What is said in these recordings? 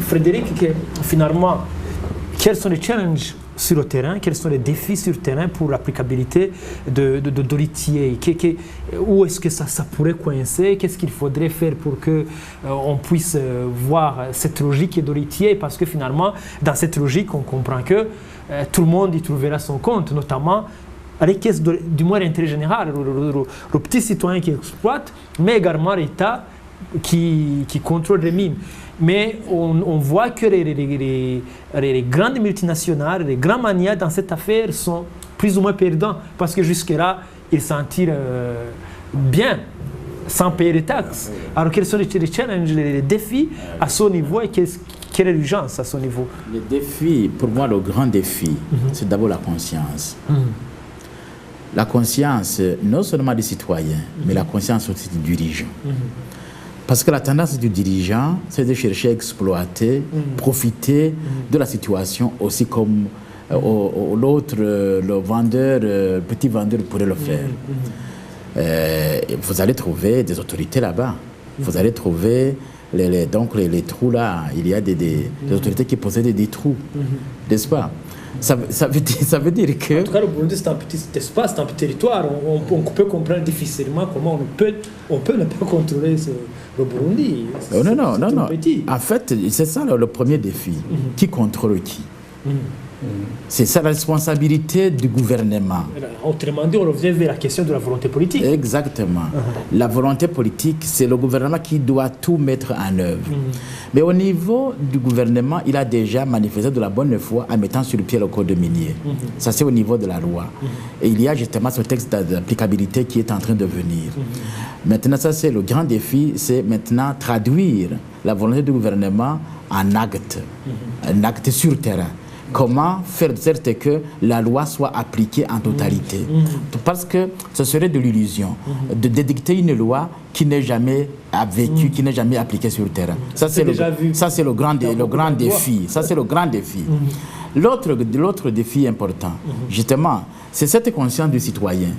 Frédéric, finalement, quels sont les challenges sur le terrain, quels sont les défis sur le terrain pour l'applicabilité de l'ITA? Où est-ce que ça pourrait coincer? Qu'est-ce qu'il faudrait faire pour qu'on puisse voir cette logique de l'ITA? Parce que finalement, dans cette logique, on comprend que tout le monde y trouvera son compte, notamment les caisses du moins l'intérêt général, le petit citoyen qui exploite, mais également l'État qui contrôle les mines. Mais on voit que les grandes multinationales, les grands manias dans cette affaire sont plus ou moins perdants parce que jusque-là, ils s'en tirent bien, sans payer les taxes. Alors quels sont les challenges, les défis à ce niveau et quelle est l'urgence à ce niveau? Les défis, pour moi, le grand défi, c'est d'abord la conscience. La conscience, non seulement des citoyens, mais la conscience aussi des dirigeants. Parce que la tendance du dirigeant, c'est de chercher à exploiter, profiter de la situation aussi comme l'autre, le vendeur, petit vendeur pourrait le faire. Vous allez trouver des autorités là-bas. Vous allez trouver les trous là. Il y a des autorités qui possèdent des trous, n'est-ce pas? Ça veut dire que... En tout cas, le Burundi, c'est un petit espace, c'est un petit territoire. On peut comprendre difficilement comment on peut ne pas contrôler le Burundi. Non. En fait, c'est ça le premier défi. Qui contrôle qui? C'est ça la responsabilité du gouvernement. Autrement dit, on revient vers la question de la volonté politique. Exactement. La volonté politique, c'est le gouvernement qui doit tout mettre en œuvre. Mais au niveau du gouvernement, il a déjà manifesté de la bonne foi en mettant sur le pied le code minier. Ça, c'est au niveau de la loi. Et il y a justement ce texte d'applicabilité qui est en train de venir. Maintenant, ça, c'est le grand défi, c'est maintenant traduire la volonté du gouvernement en acte, un acte sur terrain. Comment faire de sorte que la loi soit appliquée en totalité? Parce que ce serait de l'illusion de dédicter une loi qui n'est jamais vécue, qui n'est jamais appliquée sur le terrain. Ça, c'est le grand défi. Ça, c'est le grand défi. L'autre défi important, justement, c'est cette conscience du citoyen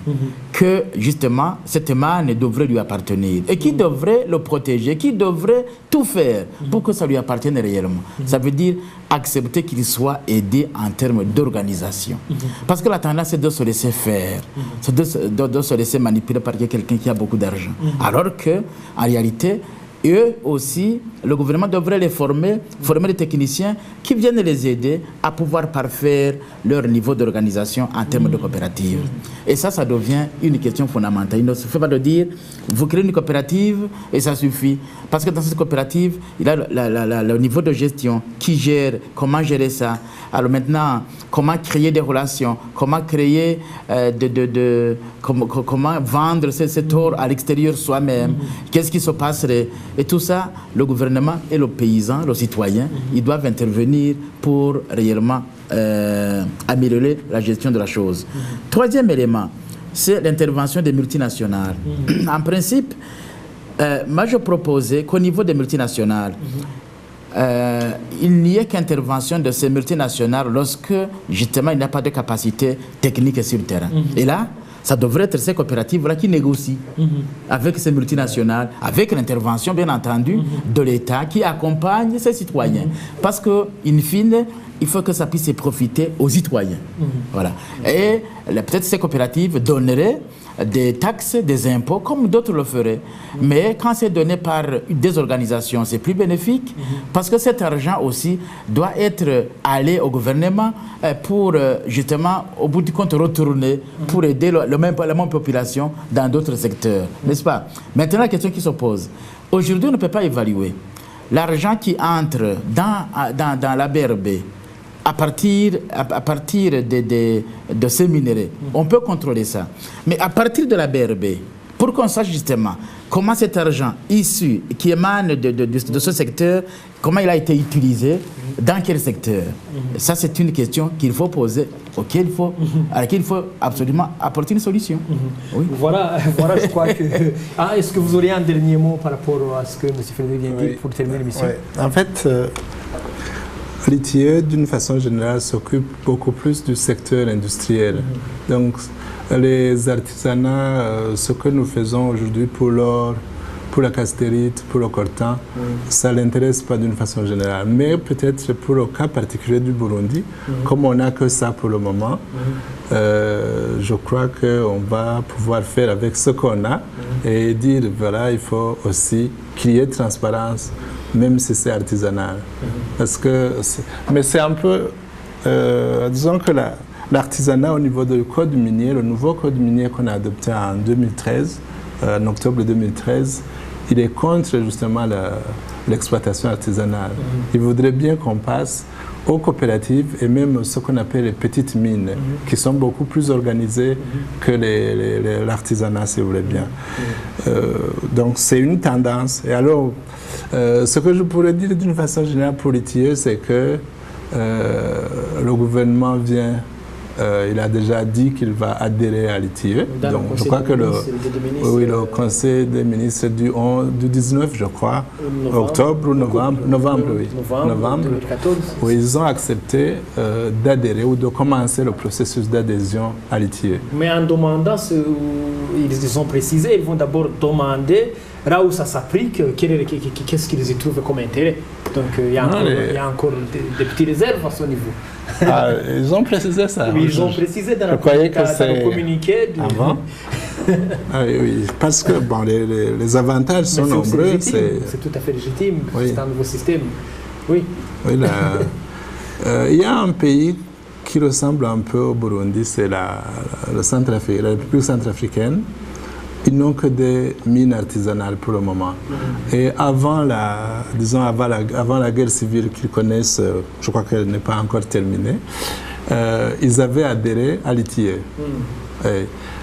que, justement, cette manne devrait lui appartenir et qui devrait le protéger, qui devrait tout faire pour que ça lui appartienne réellement. Ça veut dire accepter qu'il soit aidé en termes d'organisation. Parce que la tendance, c'est de se laisser faire, c'est de se laisser manipuler par quelqu'un qui a beaucoup d'argent. Alors que, en réalité, eux aussi, le gouvernement devrait les former des techniciens qui viennent les aider à pouvoir parfaire leur niveau d'organisation en termes de coopérative. Et ça devient une question fondamentale. Il ne suffit pas de dire, vous créez une coopérative et ça suffit. Parce que dans cette coopérative, il y a le niveau de gestion, qui gère, comment gérer ça. Alors maintenant, comment créer des relations, comment créer, comment vendre cet or à l'extérieur soi-même, qu'est-ce qui se passerait. Et tout ça, le gouvernement et le paysan, le citoyen, ils doivent intervenir pour réellement améliorer la gestion de la chose. Troisième élément, c'est l'intervention des multinationales. En principe, moi je proposais qu'au niveau des multinationales, il n'y ait qu'intervention de ces multinationales lorsque justement il n'y a pas de capacité technique sur le terrain. Et là, ça devrait être ces coopératives-là qui négocient avec ces multinationales, avec l'intervention, bien entendu, de l'État qui accompagne ses citoyens. Parce que, in fine, il faut que ça puisse profiter aux citoyens. Voilà. Et peut-être ces coopératives donneraient des taxes, des impôts, comme d'autres le feraient. Mais quand c'est donné par des organisations, c'est plus bénéfique, parce que cet argent aussi doit être allé au gouvernement pour, justement, au bout du compte, retourner pour aider la même population dans d'autres secteurs. N'est-ce pas? Maintenant, la question qui se pose. Aujourd'hui, on ne peut pas évaluer l'argent qui entre dans la BRB à partir de ces minéraux. On peut contrôler ça. Mais à partir de la BRB, pour qu'on sache justement comment cet argent issu, qui émane de ce secteur, comment il a été utilisé, dans quel secteur. Ça, c'est une question qu'il faut poser, à laquelle il faut absolument apporter une solution. Oui. Voilà, je crois que... est-ce que vous auriez un dernier mot par rapport à ce que M. Frédéric vient de dire pour terminer l'émission? En fait, l'ITA, d'une façon générale, s'occupe beaucoup plus du secteur industriel. Donc, les artisanats, ce que nous faisons aujourd'hui pour l'or, pour la castérite, pour le coltan, ça ne l'intéresse pas d'une façon générale. Mais peut-être pour le cas particulier du Burundi, comme on n'a que ça pour le moment, je crois qu'on va pouvoir faire avec ce qu'on a et dire, voilà, il faut aussi qu'il y ait transparence, même si c'est artisanal. Parce que mais c'est un peu, disons que l'artisanat au niveau du code minier, le nouveau code minier qu'on a adopté en 2013, en octobre 2013, il est contre justement l'exploitation artisanale. Il voudrait bien qu'on passe aux coopératives et même ce qu'on appelle les petites mines, qui sont beaucoup plus organisées que l'artisanat, si vous voulez bien. Donc c'est une tendance. Et alors, ce que je pourrais dire d'une façon générale pour l'ITIE, c'est que le gouvernement vient, il a déjà dit qu'il va adhérer à l'ITIE. Donc je crois que le Conseil des ministres du 19, je crois, octobre ou novembre, oui. Novembre 2014. Où ils ont accepté d'adhérer ou de commencer le processus d'adhésion à l'ITIE. Mais en demandant, ils ont précisé, ils vont d'abord demander là où ça s'applique, qu'est-ce qu'ils y trouvent comme intérêt. Donc il y a encore des petites réserves à ce niveau. Ah, ils ont précisé ça. Oui, ils ont précisé dans le communiqué. Avant. Oui, parce que bon, les avantages sont nombreux. C'est tout à fait légitime, c'est un nouveau système. Oui. Il y a un pays qui ressemble un peu au Burundi, c'est la République centrafricaine. Ils n'ont que des mines artisanales pour le moment. Et avant la guerre civile qu'ils connaissent, je crois qu'elle n'est pas encore terminée, ils avaient adhéré à l'ITIE.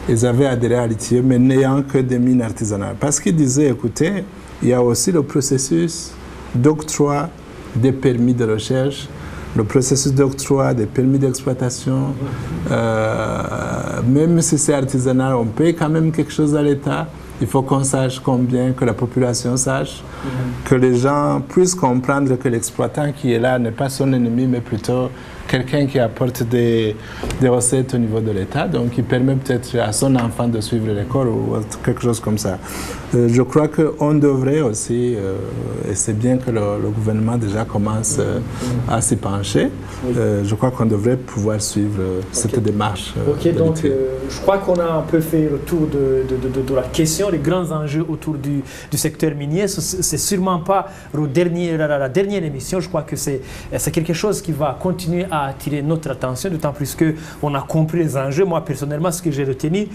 Ils avaient adhéré à l'ITIE, mais n'ayant que des mines artisanales. Parce qu'ils disaient, écoutez, il y a aussi le processus d'octroi des permis de recherche, le processus d'octroi des permis d'exploitation, même si c'est artisanal, on paye quand même quelque chose à l'État. Il faut qu'on sache combien, que la population sache, que les gens puissent comprendre que l'exploitant qui est là n'est pas son ennemi, mais plutôt quelqu'un qui apporte des recettes au niveau de l'État, donc il permet peut-être à son enfant de suivre l'école ou quelque chose comme ça. Je crois qu'on devrait aussi, et c'est bien que le gouvernement déjà commence à s'y pencher, je crois qu'on devrait pouvoir suivre cette démarche. Donc je crois qu'on a un peu fait le tour de la question, les grands enjeux autour du secteur minier. C'est sûrement pas la dernière émission, je crois que c'est quelque chose qui va continuer à attirer notre attention, d'autant plus qu'on a compris les enjeux. Moi, personnellement, ce que j'ai retenu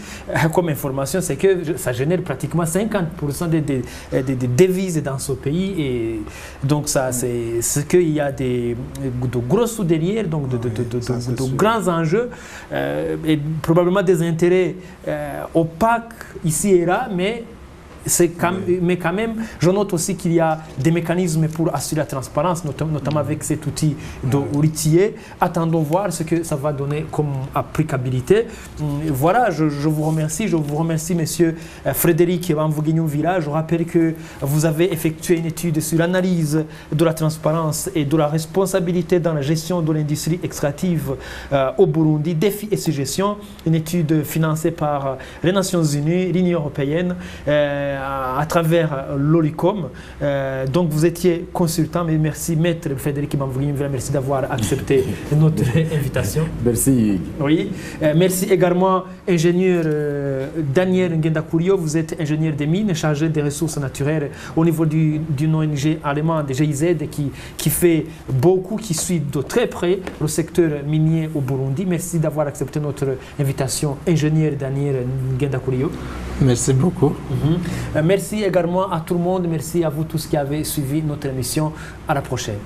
comme information, c'est que ça génère pratiquement 50% des devises dans ce pays. Et donc, ça, c'est ce qu'il y a de gros sous derrière, donc de grands enjeux, et probablement des intérêts opaques ici et là, mais quand même, je note aussi qu'il y a des mécanismes pour assurer la transparence, notamment avec cet outil de l'ITIE. Attendons voir ce que ça va donner comme applicabilité. Voilà, je vous remercie, monsieur Frédéric Bamvuginyumvira. Je rappelle que vous avez effectué une étude sur l'analyse de la transparence et de la responsabilité dans la gestion de l'industrie extractive au Burundi, défis et suggestions, une étude financée par les Nations Unies, l'Union européenne, à travers l'OLICOM. Donc vous étiez consultant, mais merci Maître Frédéric Bamvuginyumvira, merci d'avoir accepté notre invitation. Merci. Oui, merci également ingénieur Daniel Ngendakurio, vous êtes ingénieur des mines, chargé des ressources naturelles au niveau d'une ONG allemande, GIZ, qui fait beaucoup, qui suit de très près le secteur minier au Burundi. Merci d'avoir accepté notre invitation, ingénieur Daniel Ngendakurio. Merci beaucoup. Merci également à tout le monde. Merci à vous tous qui avez suivi notre émission. À la prochaine.